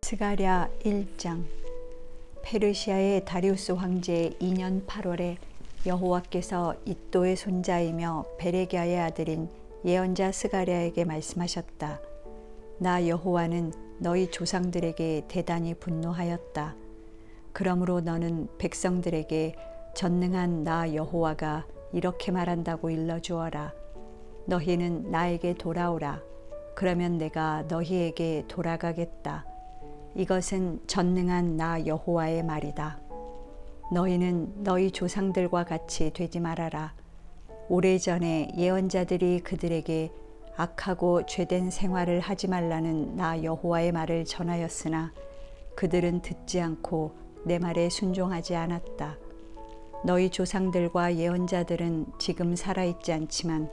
스가랴 1장. 페르시아의 다리우스 황제 2년 8월에 여호와께서 이또의 손자이며 베레기야의 아들인 예언자 스가랴에게 말씀하셨다. 나 여호와는 너희 조상들에게 대단히 분노하였다. 그러므로 너는 백성들에게 전능한 나 여호와가 이렇게 말한다고 일러주어라. 너희는 나에게 돌아오라. 그러면 내가 너희에게 돌아가겠다. 이것은 전능한 나 여호와의 말이다. 너희는 너희 조상들과 같이 되지 말아라. 오래전에 예언자들이 그들에게 악하고 죄된 생활을 하지 말라는 나 여호와의 말을 전하였으나 그들은 듣지 않고 내 말에 순종하지 않았다. 너희 조상들과 예언자들은 지금 살아있지 않지만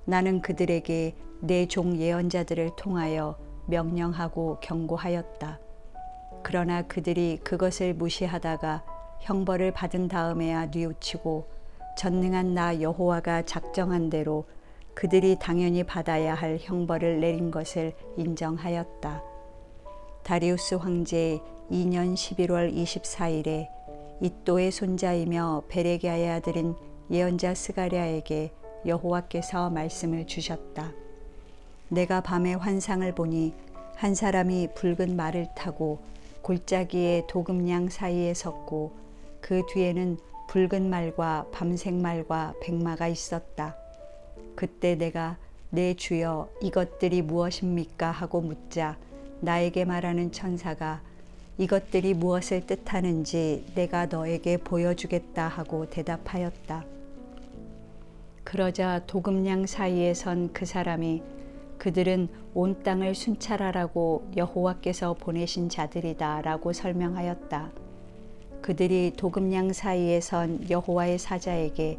나는 그들에게 내 종 예언자들을 통하여 명령하고 경고하였다. 그러나 그들이 그것을 무시하다가 형벌을 받은 다음에야 뉘우치고 전능한 나 여호와가 작정한 대로 그들이 당연히 받아야 할 형벌을 내린 것을 인정하였다. 다리우스 황제 2년 11월 24일에 이또의 손자이며 베레기야의 아들인 예언자 스가랴에게 여호와께서 말씀을 주셨다. 내가 밤에 환상을 보니 한 사람이 붉은 말을 타고 골짜기의 도금양 사이에 섰고 그 뒤에는 붉은 말과 밤색 말과 백마가 있었다. 그때 내가 내 주여 이것들이 무엇입니까 하고 묻자 나에게 말하는 천사가 이것들이 무엇을 뜻하는지 내가 너에게 보여주겠다 하고 대답하였다. 그러자 도금양 사이에 선 그 사람이 그들은 온 땅을 순찰하라고 여호와께서 보내신 자들이다 라고 설명하였다. 그들이 도금양 사이에 선 여호와의 사자에게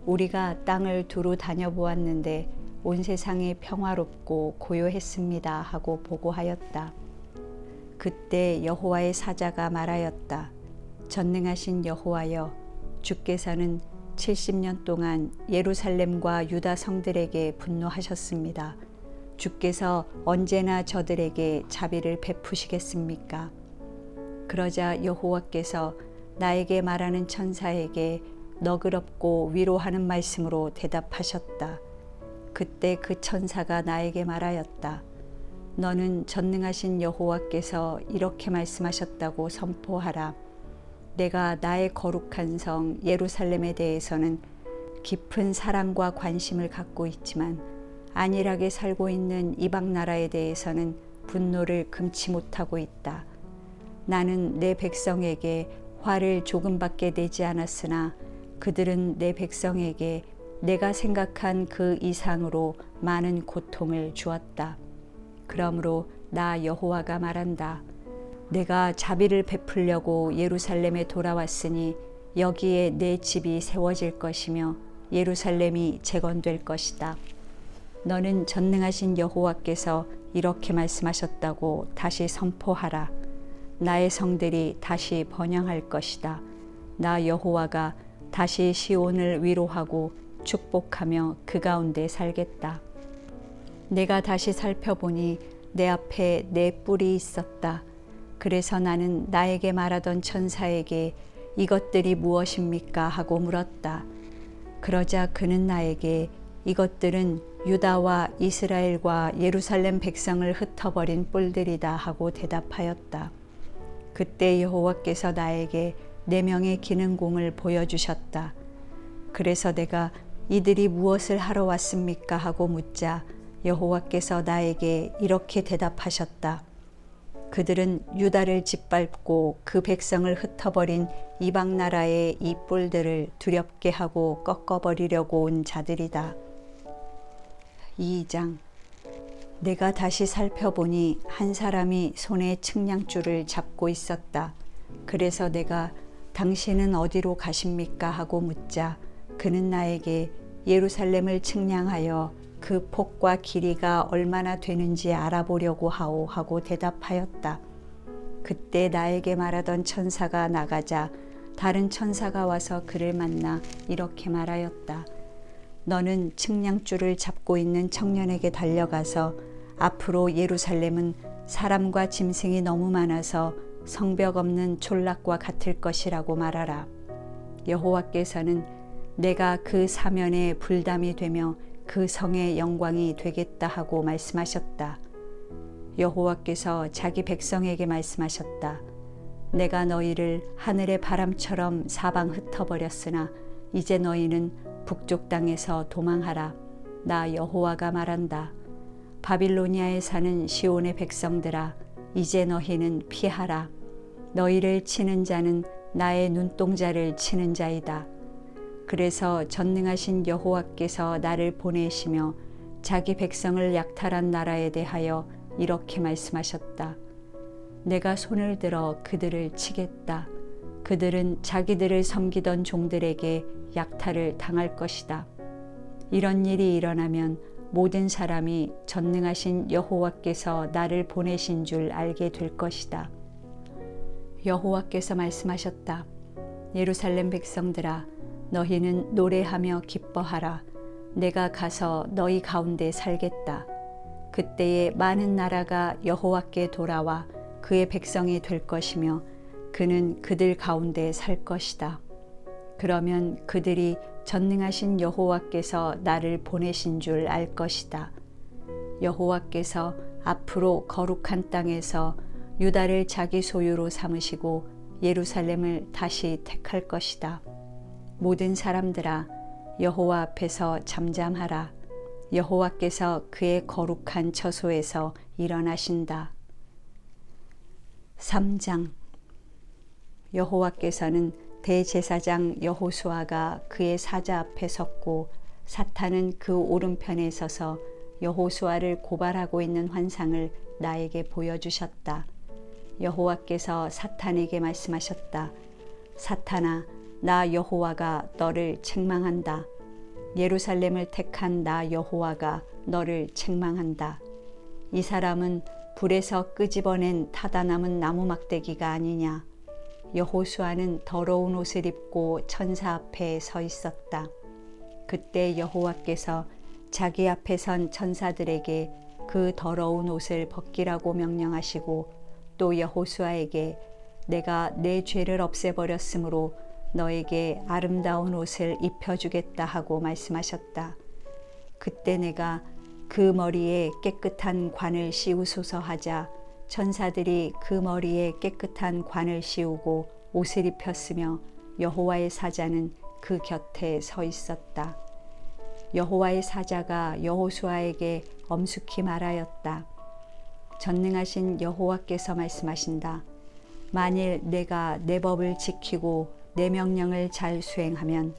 우리가 땅을 두루 다녀보았는데 온 세상이 평화롭고 고요했습니다 하고 보고하였다. 그때 여호와의 사자가 말하였다. 전능하신 여호와여, 주께서는 70년 동안 예루살렘과 유다 성들에게 분노하셨습니다. 주께서 언제나 저들에게 자비를 베푸시겠습니까? 그러자 여호와께서 나에게 말하는 천사에게 너그럽고 위로하는 말씀으로 대답하셨다. 그때 그 천사가 나에게 말하였다. 너는 전능하신 여호와께서 이렇게 말씀하셨다고 선포하라. 내가 나의 거룩한 성 예루살렘에 대해서는 깊은 사랑과 관심을 갖고 있지만 안일하게 살고 있는 이방 나라에 대해서는 분노를 금치 못하고 있다. 나는 내 백성에게 화를 조금밖에 내지 않았으나 그들은 내 백성에게 내가 생각한 그 이상으로 많은 고통을 주었다. 그러므로 나 여호와가 말한다. 내가 자비를 베풀려고 예루살렘에 돌아왔으니 여기에 내 집이 세워질 것이며 예루살렘이 재건될 것이다. 너는 전능하신 여호와께서 이렇게 말씀하셨다고 다시 선포하라. 나의 성들이 다시 번영할 것이다. 나 여호와가 다시 시온을 위로하고 축복하며 그 가운데 살겠다. 내가 다시 살펴보니 내 앞에 내 뿔이 있었다. 그래서 나는 나에게 말하던 천사에게 이것들이 무엇입니까 하고 물었다. 그러자 그는 나에게 이것들은 유다와 이스라엘과 예루살렘 백성을 흩어버린 뿔들이다 하고 대답하였다. 그때 여호와께서 나에게 네 명의 기능공을 보여주셨다. 그래서 내가 이들이 무엇을 하러 왔습니까 하고 묻자 여호와께서 나에게 이렇게 대답하셨다. 그들은 유다를 짓밟고 그 백성을 흩어버린 이방 나라의 이 뿔들을 두렵게 하고 꺾어버리려고 온 자들이다. 2장. 내가 다시 살펴보니 한 사람이 손에 측량줄을 잡고 있었다. 그래서 내가 당신은 어디로 가십니까 하고 묻자 그는 나에게 예루살렘을 측량하여 그 폭과 길이가 얼마나 되는지 알아보려고 하오 하고 대답하였다. 그때 나에게 말하던 천사가 나가자 다른 천사가 와서 그를 만나 이렇게 말하였다. 너는 측량줄을 잡고 있는 청년에게 달려가서 앞으로 예루살렘은 사람과 짐승이 너무 많아서 성벽 없는 촌락과 같을 것이라고 말하라. 여호와께서는 내가 그 사면에 불담이 되며 그 성의 영광이 되겠다 하고 말씀하셨다. 여호와께서 자기 백성에게 말씀하셨다. 내가 너희를 하늘의 바람처럼 사방 흩어버렸으나 이제 너희는 북쪽 땅에서 도망하라. 나 여호와가 말한다. 바빌로니아에 사는 시온의 백성들아, 이제 너희는 피하라. 너희를 치는 자는 나의 눈동자를 치는 자이다. 그래서 전능하신 여호와께서 나를 보내시며 자기 백성을 약탈한 나라에 대하여 이렇게 말씀하셨다. 내가 손을 들어 그들을 치겠다. 그들은 자기들을 섬기던 종들에게 약탈을 당할 것이다. 이런 일이 일어나면 모든 사람이 전능하신 여호와께서 나를 보내신 줄 알게 될 것이다. 여호와께서 말씀하셨다. 예루살렘 백성들아, 너희는 노래하며 기뻐하라. 내가 가서 너희 가운데 살겠다. 그때에 많은 나라가 여호와께 돌아와 그의 백성이 될 것이며 그는 그들 가운데 살 것이다. 그러면 그들이 전능하신 여호와께서 나를 보내신 줄 알 것이다. 여호와께서 앞으로 거룩한 땅에서 유다를 자기 소유로 삼으시고 예루살렘을 다시 택할 것이다. 모든 사람들아, 여호와 앞에서 잠잠하라. 여호와께서 그의 거룩한 처소에서 일어나신다. 3장. 여호와께서는 대제사장 여호수아가 그의 사자 앞에 섰고 사탄은 그 오른편에 서서 여호수아를 고발하고 있는 환상을 나에게 보여주셨다. 여호와께서 사탄에게 말씀하셨다. 사탄아, 나 여호와가 너를 책망한다. 예루살렘을 택한 나 여호와가 너를 책망한다. 이 사람은 불에서 끄집어낸 타다 남은 나무 막대기가 아니냐. 여호수아는 더러운 옷을 입고 천사 앞에 서 있었다. 그때 여호와께서 자기 앞에 선 천사들에게 그 더러운 옷을 벗기라고 명령하시고 또 여호수아에게 내가 내 죄를 없애버렸으므로 너에게 아름다운 옷을 입혀주겠다 하고 말씀하셨다. 그때 내가 그 머리에 깨끗한 관을 씌우소서 하자 천사들이 그 머리에 깨끗한 관을 씌우고 옷을 입혔으며 여호와의 사자는 그 곁에 서 있었다. 여호와의 사자가 여호수아에게 엄숙히 말하였다. 전능하신 여호와께서 말씀하신다. 만일 내가 내 법을 지키고 내 명령을 잘 수행하면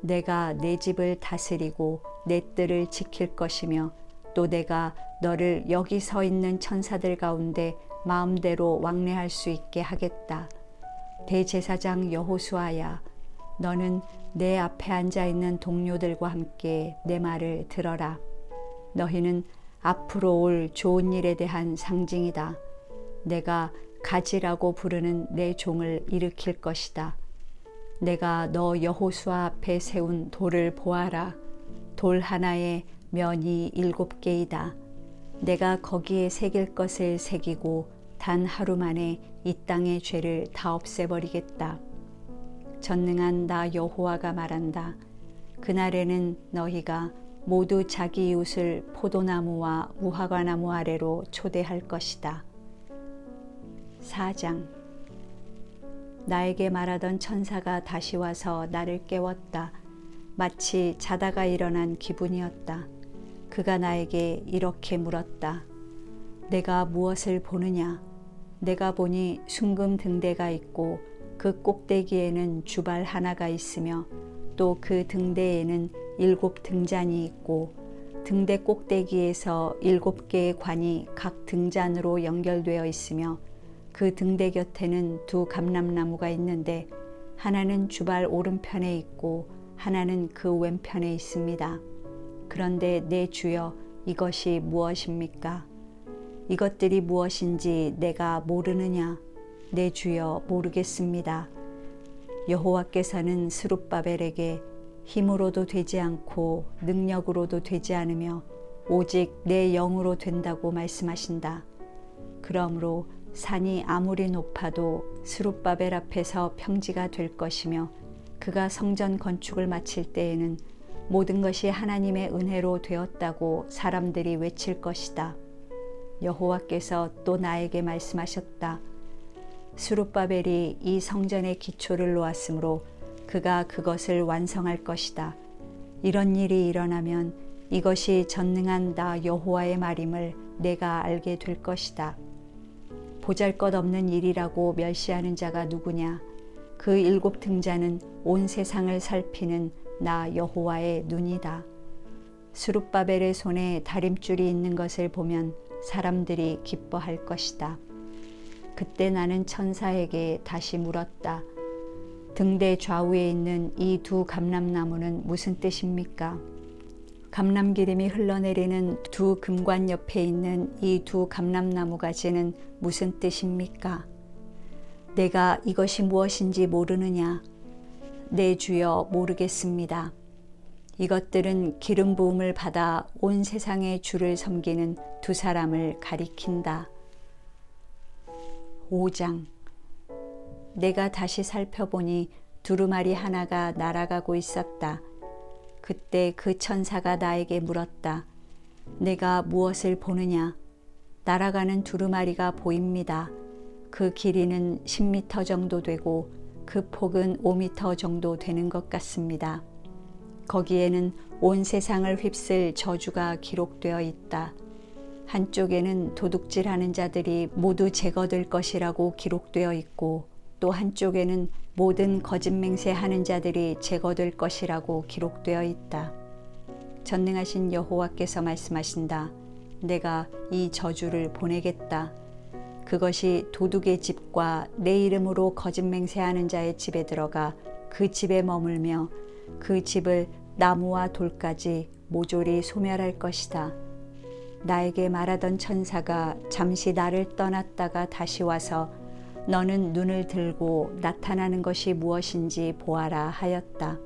내가 내 집을 다스리고 내 뜰을 지킬 것이며 또 내가 너를 여기 서 있는 천사들 가운데 마음대로 왕래할 수 있게 하겠다. 대제사장 여호수아야, 너는 내 앞에 앉아 있는 동료들과 함께 내 말을 들어라. 너희는 앞으로 올 좋은 일에 대한 상징이다. 내가 가지라고 부르는 내 종을 일으킬 것이다. 내가 너 여호수아 앞에 세운 돌을 보아라. 돌 하나에 면이 7개이다. 내가 거기에 새길 것을 새기고 단 하루 만에 이 땅의 죄를 다 없애버리겠다. 전능한 나 여호와가 말한다. 그날에는 너희가 모두 자기 이웃을 포도나무와 무화과나무 아래로 초대할 것이다. 4장. 나에게 말하던 천사가 다시 와서 나를 깨웠다. 마치 자다가 일어난 기분이었다. 그가 나에게 이렇게 물었다. 내가 무엇을 보느냐? 내가 보니 순금 등대가 있고 그 꼭대기에는 주발 하나가 있으며 또 그 등대에는 7 등잔이 있고 등대 꼭대기에서 7개의 관이 각 등잔으로 연결되어 있으며 그 등대 곁에는 2 감람나무가 있는데 하나는 주발 오른편에 있고 하나는 그 왼편에 있습니다. 그런데 내 주여, 이것이 무엇입니까? 이것들이 무엇인지 내가 모르느냐? 내 주여, 모르겠습니다. 여호와께서는 스룹바벨에게 힘으로도 되지 않고 능력으로도 되지 않으며 오직 내 영으로 된다고 말씀하신다. 그러므로 산이 아무리 높아도 스룹바벨 앞에서 평지가 될 것이며 그가 성전 건축을 마칠 때에는 모든 것이 하나님의 은혜로 되었다고 사람들이 외칠 것이다. 여호와께서 또 나에게 말씀하셨다. 스룹바벨이 이 성전의 기초를 놓았으므로 그가 그것을 완성할 것이다. 이런 일이 일어나면 이것이 전능한 나 여호와의 말임을 내가 알게 될 것이다. 보잘것없는 일이라고 멸시하는 자가 누구냐? 그 7 등자는 온 세상을 살피는 나 여호와의 눈이다. 스룹바벨의 손에 다림줄이 있는 것을 보면 사람들이 기뻐할 것이다. 그때 나는 천사에게 다시 물었다. 등대 좌우에 있는 이 2 감람나무는 무슨 뜻입니까? 감람기름이 흘러내리는 2 금관 옆에 있는 이 2 감람나무 가지는 무슨 뜻입니까? 내가 이것이 무엇인지 모르느냐? 내 주여 모르겠습니다. 이것들은 기름 부음을 받아 온 세상의 주를 섬기는 2 사람을 가리킨다. 5장. 내가 다시 살펴보니 두루마리 하나가 날아가고 있었다. 그때 그 천사가 나에게 물었다. 내가 무엇을 보느냐? 날아가는 두루마리가 보입니다. 그 길이는 10m 정도 되고 그 폭은 5m 정도 되는 것 같습니다. 거기에는 온 세상을 휩쓸 저주가 기록되어 있다. 한쪽에는 도둑질하는 자들이 모두 제거될 것이라고 기록되어 있고 또 한쪽에는 모든 거짓 맹세하는 자들이 제거될 것이라고 기록되어 있다. 전능하신 여호와께서 말씀하신다. 내가 이 저주를 보내겠다. 그것이 도둑의 집과 내 이름으로 거짓 맹세하는 자의 집에 들어가 그 집에 머물며 그 집을 나무와 돌까지 모조리 소멸할 것이다. 나에게 말하던 천사가 잠시 나를 떠났다가 다시 와서 너는 눈을 들고 나타나는 것이 무엇인지 보아라 하였다.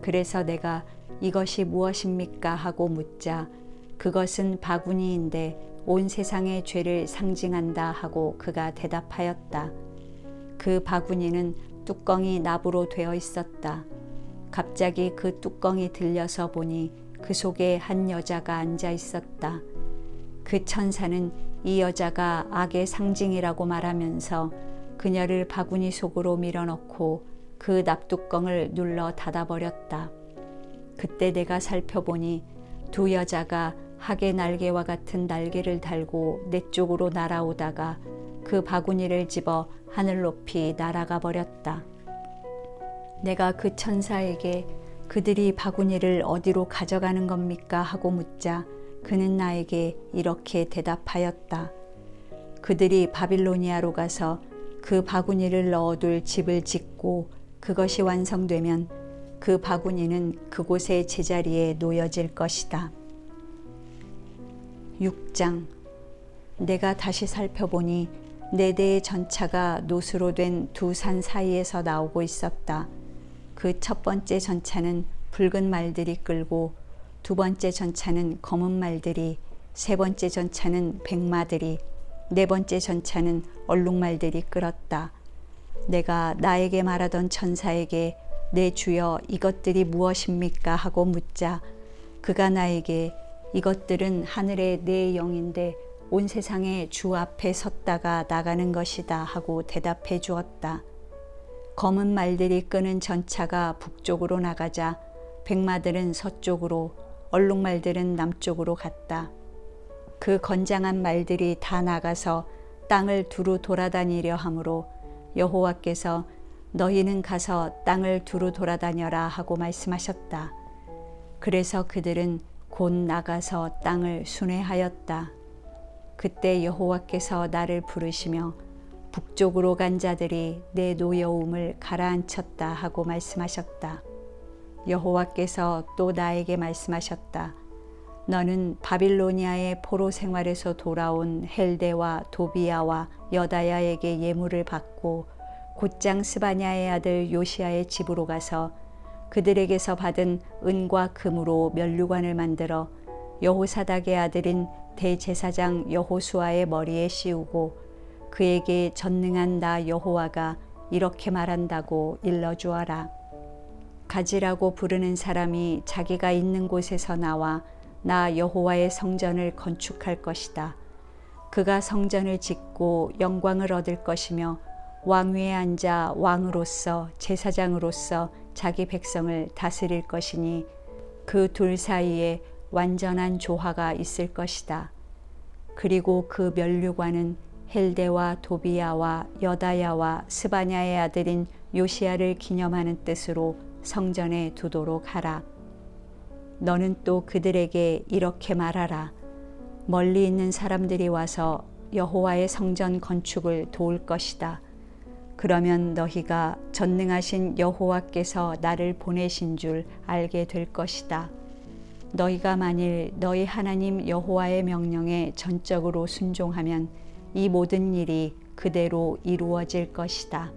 그래서 내가 이것이 무엇입니까 하고 묻자 그것은 바구니인데 온 세상의 죄를 상징한다 하고 그가 대답하였다. 그 바구니는 뚜껑이 납으로 되어 있었다. 갑자기 그 뚜껑이 들려서 보니 그 속에 한 여자가 앉아 있었다. 그 천사는 이 여자가 악의 상징이라고 말하면서 그녀를 바구니 속으로 밀어넣고 그 납뚜껑을 눌러 닫아버렸다. 그때 내가 살펴보니 2 여자가 학의 날개와 같은 날개를 달고 내 쪽으로 날아오다가 그 바구니를 집어 하늘 높이 날아가 버렸다. 내가 그 천사에게 그들이 바구니를 어디로 가져가는 겁니까 하고 묻자 그는 나에게 이렇게 대답하였다. 그들이 바빌로니아로 가서 그 바구니를 넣어둘 집을 짓고 그것이 완성되면 그 바구니는 그곳의 제자리에 놓여질 것이다. 6장. 내가 다시 살펴보니 4대의 전차가 노수로 된 2 산 사이에서 나오고 있었다. 그 첫 번째 전차는 붉은 말들이 끌고 2번째 전차는 검은 말들이, 3번째 전차는 백마들이, 4번째 전차는 얼룩말들이 끌었다. 내가 나에게 말하던 천사에게 내 주여 이것들이 무엇입니까 하고 묻자 그가 나에게 이것들은 하늘의 내 영인데 온 세상의 주 앞에 섰다가 나가는 것이다 하고 대답해 주었다. 검은 말들이 끄는 전차가 북쪽으로 나가자 백마들은 서쪽으로, 얼룩말들은 남쪽으로 갔다. 그 건장한 말들이 다 나가서 땅을 두루 돌아다니려 하므로 여호와께서 너희는 가서 땅을 두루 돌아다녀라 하고 말씀하셨다. 그래서 그들은 곧 나가서 땅을 순회하였다. 그때 여호와께서 나를 부르시며 북쪽으로 간 자들이 내 노여움을 가라앉혔다 하고 말씀하셨다. 여호와께서 또 나에게 말씀하셨다. 너는 바빌로니아의 포로 생활에서 돌아온 헬데와 도비야와 여다야에게 예물을 받고 곧장 스바냐의 아들 요시야의 집으로 가서 그들에게서 받은 은과 금으로 면류관을 만들어 여호사닥의 아들인 대제사장 여호수아의 머리에 씌우고 그에게 전능한 나 여호와가 이렇게 말한다고 일러주어라. 가지라고 부르는 사람이 자기가 있는 곳에서 나와 나 여호와의 성전을 건축할 것이다. 그가 성전을 짓고 영광을 얻을 것이며 왕위에 앉아 왕으로서 제사장으로서 자기 백성을 다스릴 것이니 그 둘 사이에 완전한 조화가 있을 것이다. 그리고 그 면류관은 헬데와 도비야와 여다야와 스바냐의 아들인 요시야를 기념하는 뜻으로 성전에 두도록 하라. 너는 또 그들에게 이렇게 말하라. 멀리 있는 사람들이 와서 여호와의 성전 건축을 도울 것이다. 그러면 너희가 전능하신 여호와께서 나를 보내신 줄 알게 될 것이다. 너희가 만일 너희 하나님 여호와의 명령에 전적으로 순종하면 이 모든 일이 그대로 이루어질 것이다.